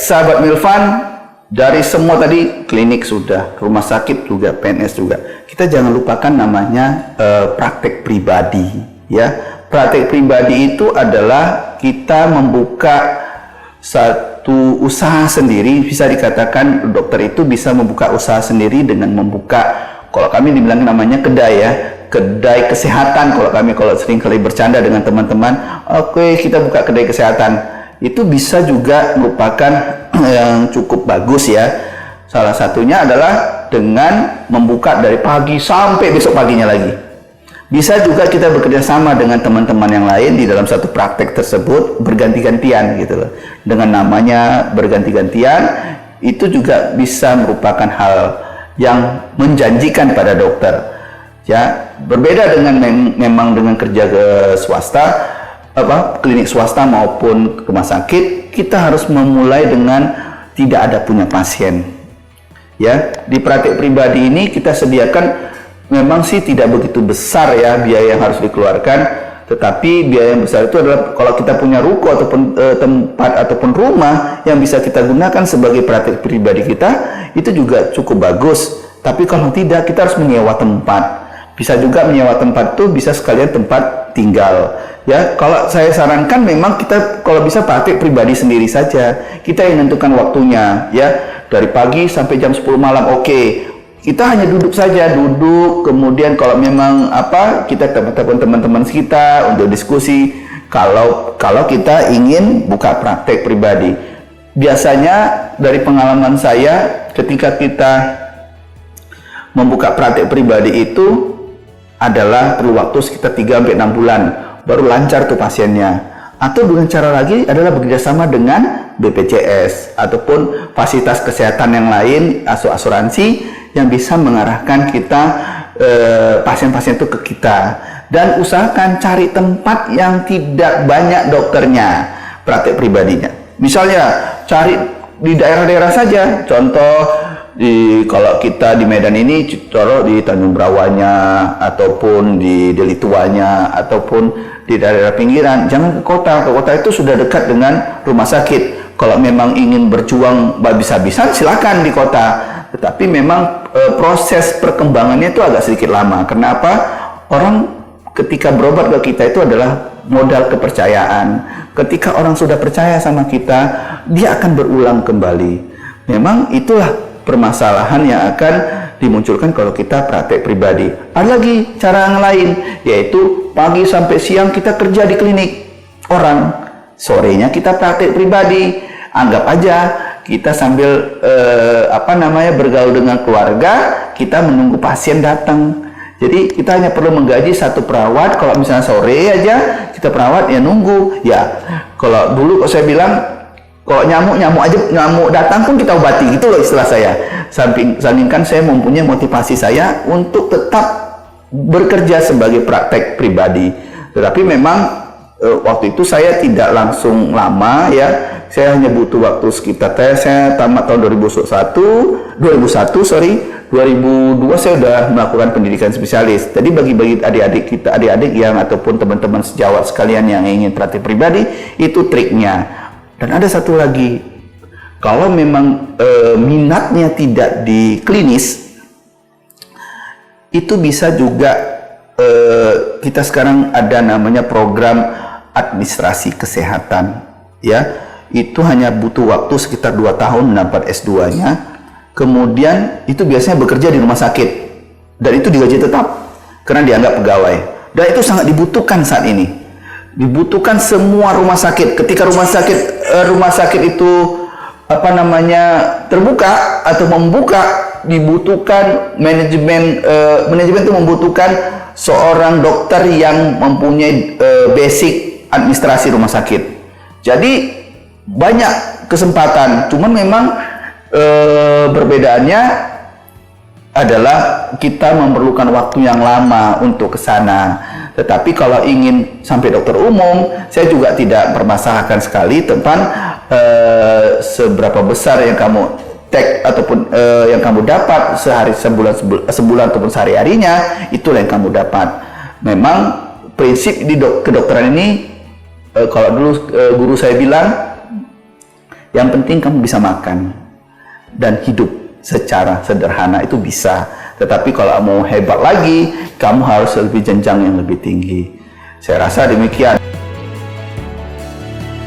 sahabat Milvan, dari semua tadi klinik sudah, rumah sakit juga, PNS juga. Kita jangan lupakan namanya praktek pribadi, ya. Praktek pribadi itu adalah kita membuka satu usaha sendiri. Bisa dikatakan dokter itu bisa membuka usaha sendiri dengan membuka, kalau kami dibilang namanya kedai, ya, kedai kesehatan. Kalau sering kali bercanda dengan teman-teman, oke, kita buka kedai kesehatan. Itu bisa juga merupakan yang cukup bagus, ya. Salah satunya adalah dengan membuka dari pagi sampai besok paginya lagi. Bisa juga kita bekerja sama dengan teman-teman yang lain di dalam satu praktek tersebut, berganti-gantian gitu loh. Dengan namanya berganti-gantian, itu juga bisa merupakan hal yang menjanjikan pada dokter. Ya, berbeda dengan memang dengan kerja ke swasta, klinik swasta maupun rumah sakit, kita harus memulai dengan tidak ada punya pasien. Ya, di praktek pribadi ini kita sediakan, memang sih tidak begitu besar, ya, biaya yang harus dikeluarkan, tetapi biaya yang besar itu adalah kalau kita punya ruko ataupun tempat ataupun rumah yang bisa kita gunakan sebagai praktek pribadi kita, itu juga cukup bagus. Tapi kalau tidak, kita harus menyewa tempat. Bisa juga menyewa tempat itu bisa sekalian tempat tinggal. Ya, kalau saya sarankan memang kita kalau bisa praktek pribadi sendiri saja. Kita yang menentukan waktunya, ya, dari pagi sampai jam 10 malam. Oke. Kita hanya duduk saja, kemudian kalau memang kita telepon teman-teman kita untuk diskusi. Kalau kita ingin buka praktek pribadi, biasanya dari pengalaman saya, ketika kita membuka praktek pribadi itu adalah perlu waktu sekitar 3-6 bulan baru lancar tuh pasiennya. Atau dengan cara lagi adalah bekerjasama dengan BPJS ataupun fasilitas kesehatan yang lain, asuransi yang bisa mengarahkan kita pasien-pasien itu ke kita. Dan usahakan cari tempat yang tidak banyak dokternya, praktek pribadinya. Misalnya cari di daerah-daerah saja. Contoh kalau kita di Medan ini, contoh di Tanjung Brawanya ataupun di Delituanya ataupun di daerah pinggiran. Jangan ke kota. Ke kota itu sudah dekat dengan rumah sakit. Kalau memang ingin berjuang habis-habisan, silakan di kota. Tetapi memang proses perkembangannya itu agak sedikit lama. Kenapa? Orang ketika berobat ke kita itu adalah modal kepercayaan. Ketika orang sudah percaya sama kita, dia akan berulang kembali. Memang itulah permasalahan yang akan dimunculkan kalau kita praktek pribadi. Ada lagi cara yang lain, yaitu pagi sampai siang kita kerja di klinik orang, sorenya kita praktek pribadi. Anggap aja kita sambil bergaul dengan keluarga, kita menunggu pasien datang. Jadi kita hanya perlu menggaji satu perawat. Kalau misalnya sore aja kita perawat, ya nunggu. Ya, kalau dulu saya bilang, kalau nyamuk datang pun kita obati, gitu loh istilah saya. Sandingkan saya mempunyai motivasi saya untuk tetap bekerja sebagai praktek pribadi. Tetapi memang waktu itu saya tidak langsung lama, ya. Saya hanya butuh waktu sekitar, saya tamat tahun 2002 saya sudah melakukan pendidikan spesialis. Jadi bagi adik-adik yang ataupun teman-teman sejawat sekalian yang ingin praktek pribadi, itu triknya. Dan ada satu lagi, kalau memang minatnya tidak di klinis, itu bisa juga kita sekarang ada namanya program administrasi kesehatan, ya. Itu hanya butuh waktu sekitar 2 tahun mendapat S2-nya. Kemudian itu biasanya bekerja di rumah sakit, dan itu digaji tetap karena dianggap pegawai. Dan itu sangat dibutuhkan saat ini. Dibutuhkan semua rumah sakit. Ketika rumah sakit itu terbuka atau membuka, dibutuhkan manajemen itu membutuhkan seorang dokter yang mempunyai basic administrasi rumah sakit. Jadi banyak kesempatan, cuman memang perbedaannya adalah kita memerlukan waktu yang lama untuk ke sana. Tetapi kalau ingin sampai dokter umum, saya juga tidak permasalahkan sekali tentang seberapa besar yang kamu take ataupun yang kamu dapat sebulan ataupun sehari-harinya, itulah yang kamu dapat. Memang prinsip di kedokteran ini, kalau dulu guru saya bilang, Yang penting kamu bisa makan dan hidup secara sederhana itu bisa. Tetapi kalau mau hebat lagi, kamu harus lebih jenjang yang lebih tinggi. Saya rasa demikian.